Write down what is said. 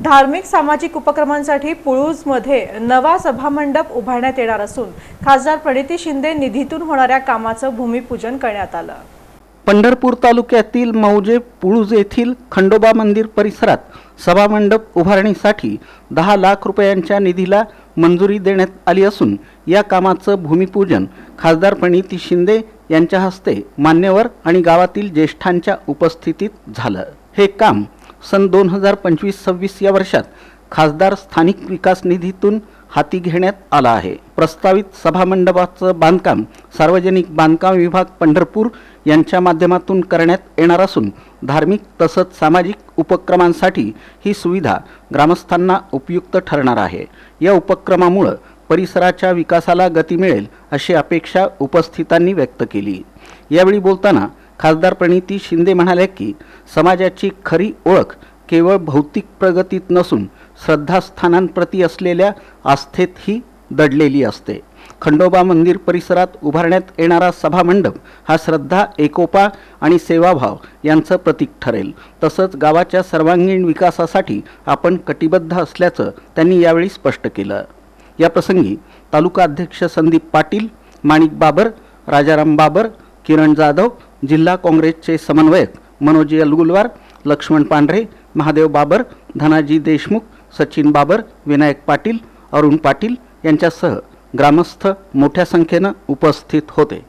धार्मिक सामाजिक उपक्रमांसाठी पुळूजमध्ये नवा सभामंडप उभारण्यात येणार असून खासदार प्रणिती शिंदे निधीतून होणाऱ्या कामाचं भूमिपूजन करण्यात आलं। पंढरपूर तालुक्यातील मौजे पुळूज येथील खंडोबा मंदिर परिसरात सभामंडप उभारणीसाठी 10 लाख रुपयांच्या निधीला मंजुरी देण्यात आली असून या कामाचं भूमिपूजन खासदार प्रणिती शिंदे यांच्या हस्ते मान्यवर आणि गावातील ज्येष्ठांच्या उपस्थितीत झालं। हे काम सन 2025-26 या वर्षात खासदार स्थानिक विकास निधीतून हाती घेण्यात आला आहे। प्रस्तावित सभामंडपाचं बांधकाम सार्वजनिक बांधकाम विभाग पंढरपूर यांच्या माध्यमातून करण्यात येणार असून धार्मिक तसंच सामाजिक उपक्रमांसाठी ही सुविधा ग्रामस्थांना उपयुक्त ठरणार आहे। या उपक्रमामुळे परिसराच्या विकासाला गती मिळेल अशी अपेक्षा उपस्थितांनी व्यक्त केली। यावेळी बोलताना खासदार प्रणिती शिंदे म्हणाले की समाजाची खरी ओळख केवळ भौतिक प्रगतीत नसून श्रद्धास्थानांप्रती असलेल्या आस्थेतही दडलेली असते। खंडोबा मंदिर परिसरात उभारण्यात येणारा सभामंडप हा श्रद्धा, एकोपा आणि सेवाभाव यांचं प्रतीक ठरेल। तसंच गावाच्या सर्वांगीण विकासासाठी आपण कटिबद्ध असल्याचं त्यांनी यावेळी स्पष्ट केलं। या प्रसंगी तालुका अध्यक्ष संदीप पाटील, माणिक बाबर, राजाराम बाबर, किरण जाधव, जिल्हा काँग्रेसचे समन्वयक मनोज यलगुलवार, लक्ष्मण पांढरे, महादेव बाबर, धनाजी देशमुख, सचिन बाबर, विनायक पाटील, अरुण पाटील यांच्यासह ग्रामस्थ मोठ्या संख्येने उपस्थित होते।